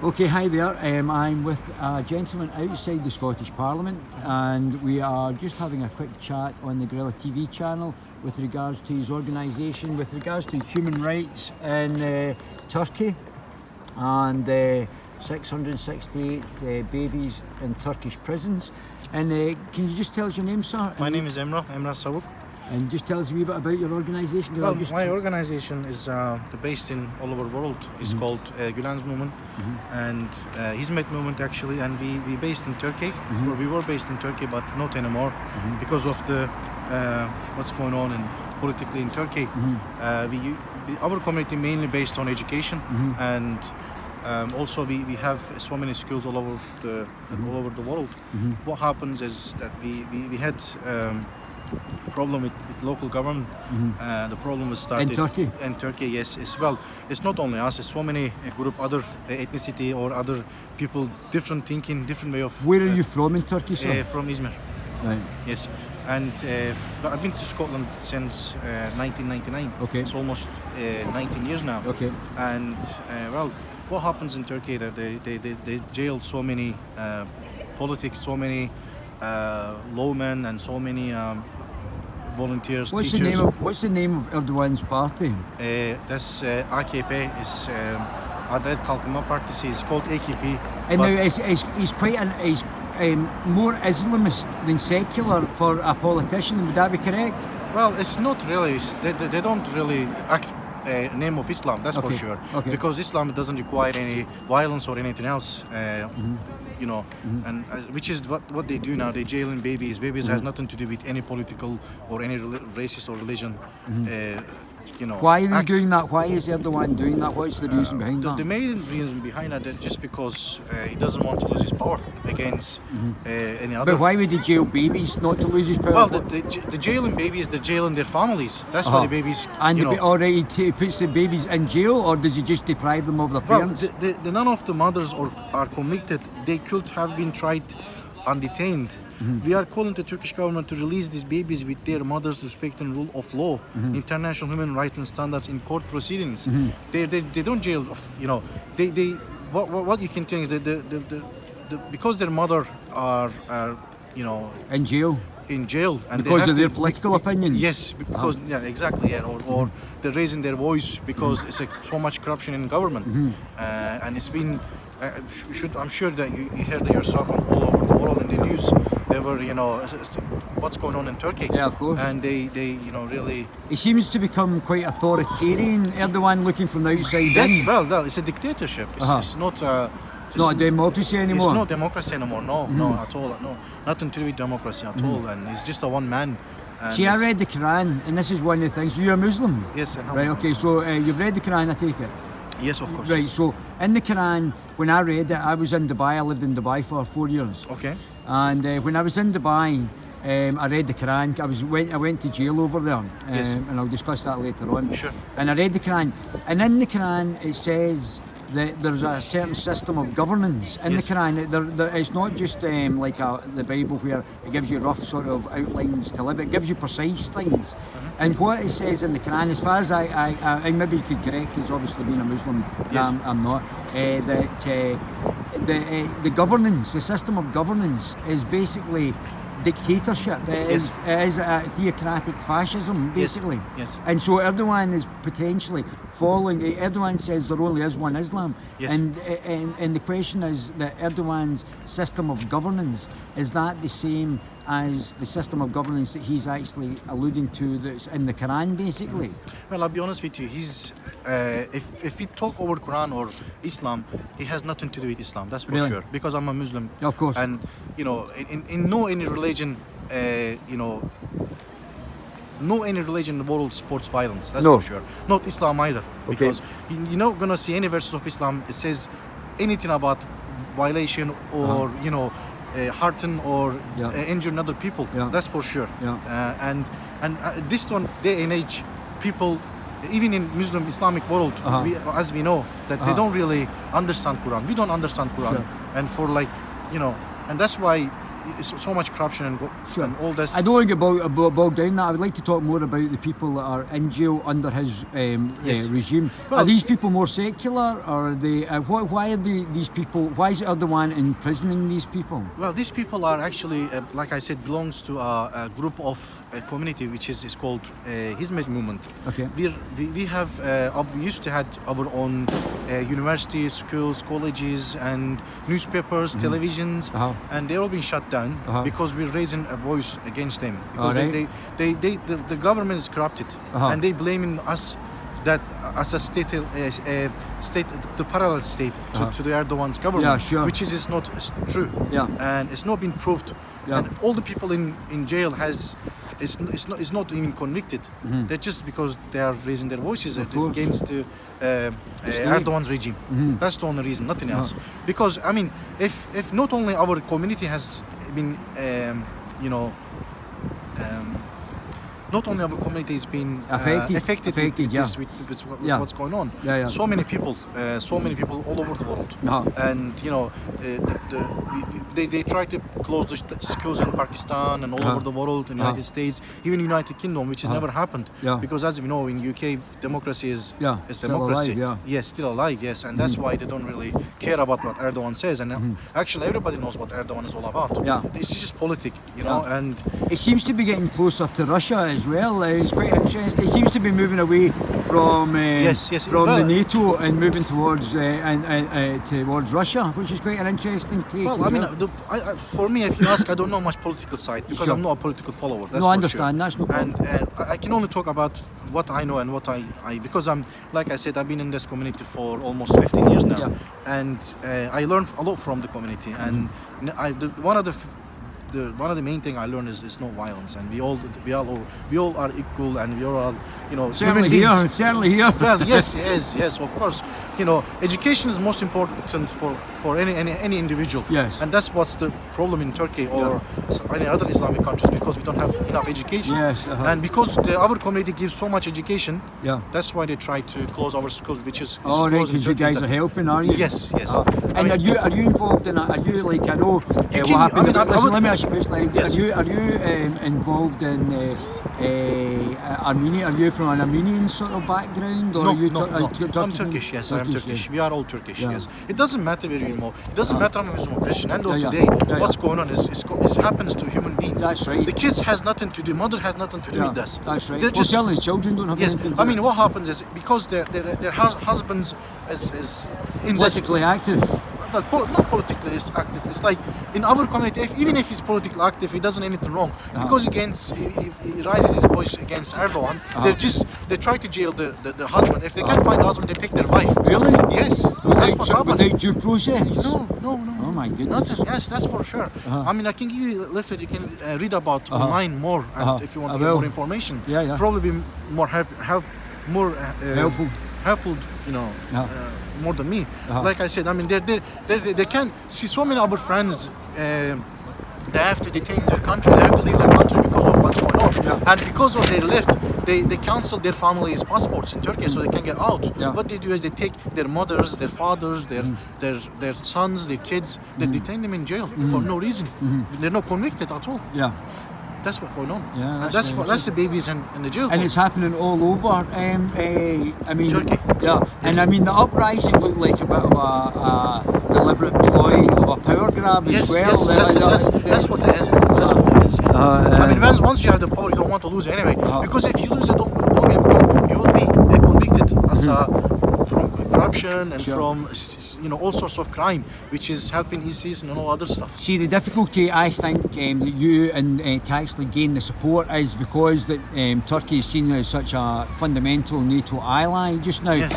Okay, hi there. I'm with a gentleman outside the Scottish Parliament, and we are just having a quick chat on the Guérilla TV channel with regards to his organisation, with regards to human rights in Turkey, and 668 babies in Turkish prisons. And can you just tell us your name, sir? My name is Emrah Savuk. And just tell us a wee bit about your organisation. Well, my organisation is based in all over the world. It's called Gülen's Movement and Hizmet Movement actually, and we based in Turkey. Or we were based in Turkey, but not anymore because of the what's going on politically in Turkey. Our community mainly based on education, and also we have so many schools all over the world. What happens is that we had problem with local government. The problem was started in Turkey, yes, as well. It's not only us, it's so many group, other ethnicity or other people, different thinking, different way of. Where are you from in Turkey, sir? From Izmir. Right. Yes, and I've been to Scotland since 1999. Okay. It's almost 19 years now. Okay. And well, what happens in Turkey that they jail so many politics, so many lawmen and so many volunteers, teachers. What's the name of Erdogan's party? That's AKP, is Adalet Kalkınma Partisi. It's called AKP. And now he's quite he's more Islamist than secular for a politician. Would that be correct? Well, it's not really. They don't really act name of Islam. That's for sure. Okay. Because Islam doesn't require any violence or anything else. You know, and which is what they do now. They jailing babies. Babies has nothing to do with any political or any racist or religion. You know. Why are they doing that? Why is Erdogan doing that? What's the reason behind that? The main reason behind that is just because he doesn't want to lose his power against any other. But why would he jail babies not to lose his power? Well, the jailing babies, they're jailing their families. That's why the babies. And he puts the babies in jail, or does he just deprive them of their parents? Well, none of the mothers are convicted. They could have been tried and detained. We are calling the Turkish government to release these babies with their mothers respecting rule of law, international human rights and standards in court proceedings. They don't jail. You know, what you can think is that because their mother are you know in jail. In jail, and because they of their political opinion. Yes, because exactly, or they're raising their voice because it's so much corruption in government, and it's been. I'm sure that you heard it yourself all over the world in the news. They were, what's going on in Turkey. Yeah, of course. And they really. He seems to become quite authoritarian. Erdogan, looking from the outside in. Yes, well, it's a dictatorship. It's not. It's not a democracy anymore. It's not democracy anymore. No, no, at all. No, nothing to do with democracy at all. And it's just a one man. See, I read the Quran, and this is one of the things. You're a Muslim. Yes, I'm right. Okay, so you've read the Quran, I take it. Yes, of course. Right. Yes. So in the Quran, when I read it, I was in Dubai. I lived in Dubai for 4 years. Okay. And when I was in Dubai, I read the Quran. I went to jail over there. Yes. And I'll discuss that later on. Sure. And I read the Quran, and in the Quran it says that there's a certain system of governance in the Quran. It's not just like the Bible where it gives you rough sort of outlines to live. It gives you precise things. And what it says in the Quran, as far as I maybe you could correct, because obviously being a Muslim, I'm not, that the governance, the system of governance is basically dictatorship. It is a theocratic fascism, basically. Yes. And so Erdogan is potentially following. Erdogan says there only is one Islam. Yes. And the question is that Erdogan's system of governance, is that the same as the system of governance that he's actually alluding to that's in the Quran, basically? Well, I'll be honest with you. He's if we talk over Quran or Islam, he has nothing to do with Islam. That's for sure. Because I'm a Muslim. Of course. And in no any religion, no any religion in the world supports violence. That's for sure. Not Islam either. Because you're not gonna see any verses of Islam it says anything about violation or hurting or injuring other people. That's for sure. And this day and age, people, even in Muslim Islamic world, as we know, that they don't really understand Quran. We don't understand Quran, and for and that's why it's so much corruption and, Sure. and all this. I don't want to get bogged down in that. I would like to talk more about the people that are in jail under his Yes. regime. Well- Are these people more secular, or are they? Why are these people? Why is Erdogan imprisoning these people? Well, these people are actually, like I said, belongs to a group of a community which is called Hizmet movement. Okay. We have we used to had our own universities, schools, colleges, and newspapers, televisions, and they're all been shut down because we're raising a voice against them because Alright. the government is corrupted and they blaming us that as a state, the parallel state to the Erdogan's government, Yeah, sure. which is not true, Yeah. and it's not been proved. Yeah. And all the people in jail is not even convicted. They're just because they are raising their voices course. against Erdogan's regime. That's the only reason, nothing else. Because I mean, if not only our community has been, not only our community has been affected with yeah. this, with Yeah. what's going on. Yeah, yeah. So many people all over the world, and they try to close the schools in Pakistan and all over the world, in the United States, even United Kingdom, which has never happened. Yeah. Because as we know, in UK, democracy is Still democracy. alive, yeah. Yes, still alive. Yes, and that's why they don't really care about what Erdogan says. And actually, everybody knows what Erdogan is all about. Yeah. It's just politics, know, and. It seems to be getting closer to Russia as well. It's quite interesting. It seems to be moving away from from the NATO and moving towards towards Russia, which is quite an interesting take. Well, I mean, for me, if you ask, I don't know much political side because Sure. I'm not a political follower. That's No, I for understand. Sure. That's no problem. And I can only talk about what I know and what I because I'm, like I said, I've been in this community for almost 15 years now, Yeah. and I learned a lot from the community. And one of the main thing I learned is no violence, and we all are equal, and we all are, Certainly human beings. here, certainly here. Well, yes, of course. Education is most important for any individual. Yes. And that's what's the problem in Turkey or any other Islamic countries, because we don't have enough education. Yes, And because our community gives so much education, Yeah. that's why they try to close our schools, which is Oh, right, closed in because you Turkey. guys are helping, are you? Yes. And I mean, are you involved in that? Are you like, I know You what can- happened? I mean, I Listen, would- let me ask you a question. Yes. Are you involved in Armenia? Are you from an Armenian sort of background, or No, are you no. I'm Turkish? Turkish, yes, I'm Turkish. We are all Turkish, Yeah. yes. It doesn't matter where you're Muslim. It doesn't matter I'm a Muslim or Christian. End of Yeah, yeah. today, Yeah, what's going on is happens to a human being. That's right. The kids has nothing to do, mother has nothing to do with this. That's right. They're Well, just, certainly children don't have yes, anything to I do. mean, what happens is because their husbands is in Politically active. not politically active. It's like in our community, even if he's politically active, he doesn't anything wrong because he raises his voice against Erdogan. They try to jail the husband. If they can't find the husband, they take their wife. Really? Yes, that's what's happening. Without due process? No. Oh my goodness. Nothing. Yes, that's for sure. I mean, I can give you a leaflet. You can read about online more, and if you want I to get will. more information. Yeah. Probably be more more Helpful. helpful, more than me. Like I said, I mean, they can see so many of our friends. They have to detain their country. They have to leave their country because of what's going on, and because of their left, they cancel their families' passports in Turkey so they can get out. Yeah. What they do is they take their mothers, their fathers, their sons, their kids. They detain them in jail for no reason. They're not convicted at all. Yeah. That's what's going on. Yeah, And that's that's the babies in the jail. And for. it's happening all over. I mean, Turkey. Yeah, and I mean the uprising looked like a bit of a deliberate ploy of a power grab as Yes, well. that's what it is. That's what it is. I mean, once you have the power, you don't want to lose it anyway. Because if you lose it, don't get me wrong, you will be convicted as from corruption and from all sorts of crime, which is helping ISIS and all other stuff. See, the difficulty I think that you and Taxley gain the support is because that Turkey is seen as such a fundamental NATO ally just now. Yes.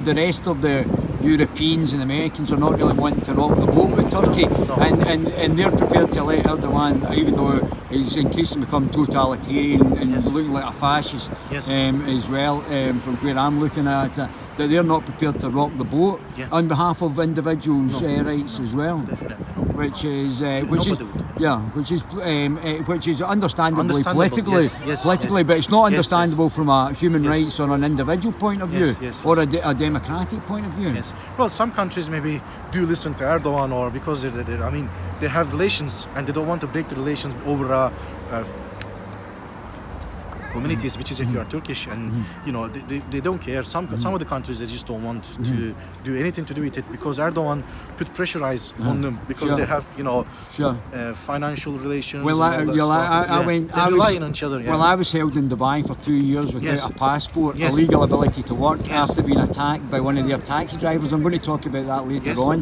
The rest of the Europeans and Americans are not really wanting to rock the boat with Turkey, No. and they're prepared to let Erdogan, even though he's increasingly become totalitarian and Yes. looking like a fascist Yes. as well, from where I'm looking at it, that they're not prepared to rock the boat Yeah. on behalf of individuals' rights as well. Definitely. which is Nobody would. yeah, which is understandably Understandable, politically, yes, but it's not Yes, understandable from a human Yes. rights or an individual point of view, yes, or a democratic point of view. Yes. Well, some countries maybe do listen to Erdogan, or because I mean, they have relations and they don't want to break the relations over communities, which is if you are Turkish, and you know they don't care. Some of the countries, they just don't want to do anything to do with it, because Erdogan put pressurize on them, because Sure. they have, you know, Sure. Financial relations. Well, and all that stuff. I went. They I rely was, on each other. Yeah. Well, I was held in Dubai for 2 years without Yes. a passport, Yes. illegal ability to work Yes. after being attacked by one of their taxi drivers. I'm going to talk about that later Yes. on.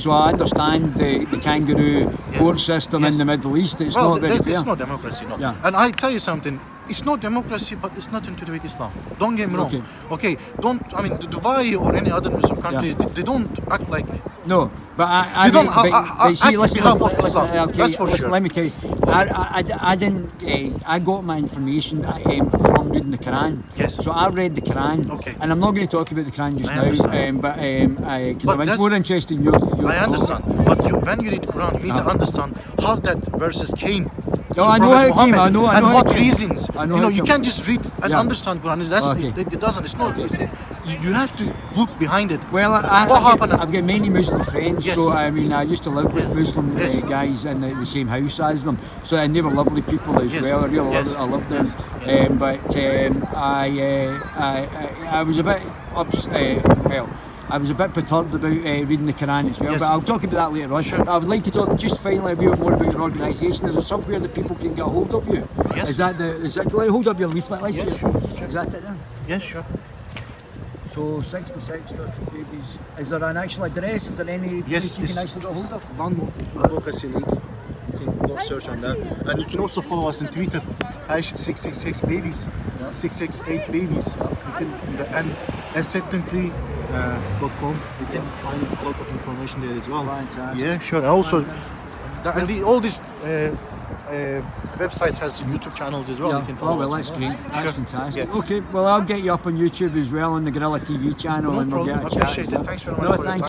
So I understand the kangaroo court system in Yes. the Middle East. It's Well, not very fair. it's not democracy, no. Yeah. And I tell you something, it's not democracy, but it's nothing to do with Islam. Don't get me wrong. Okay, don't. I mean, Dubai or any other Muslim country, they don't act like. No, but I They don't mean, but act see, on listen, behalf of listen, Islam. okay, That's for listen, sure. let me tell you, I didn't, I got my information from reading the Quran. Yes. So I read the Quran. Okay. And I'm not going to talk about the Quran just I now, understand. because But I'm that's- more interested in your I talk. understand, but when you read Quran, you need to understand how that verses came. No, to I know Prophet how it came, Muhammad, I know and how it what came. reasons. I know You how know, it you came. can't just read and Yeah. understand Quran. That's Okay. it doesn't. It's not. You have to look behind it. Well, What I've happened? got many Muslim friends, Yes. so I mean, I used to live with Muslim Yes. guys in the same house as them, so and they were lovely people as Yes. well. I really Yes. I loved them. Yes. I was a bit I was a bit perturbed about reading the Quran as well, Yes. but I'll talk about that later on. Sure. But I would like to talk just finally a bit more about your organisation. Is there somewhere that people can get a hold of you? Yes. Is that hold up your leaflet? Let's Yes, see it. sure. Is that it there? Yes, sure. So 66 babies. Is there an actual address? Is there any Yes, place you yes. can actually get hold of? London Advocacy League. You can go search on that, and you can also follow us on Twitter. #666 babies, 668 babies. You can and setthemfree.com. You can find a lot of information there as well. Fantastic. Yeah, sure. And also, all these websites has YouTube channels as well. You can follow Oh, well, us. that's great. That's Sure. fantastic. Yeah. Okay, well, I'll get you up on YouTube as well on the Guerrilla TV channel, No and we'll problem. get a I chat. appreciate it. Thanks very much No, for your thank time.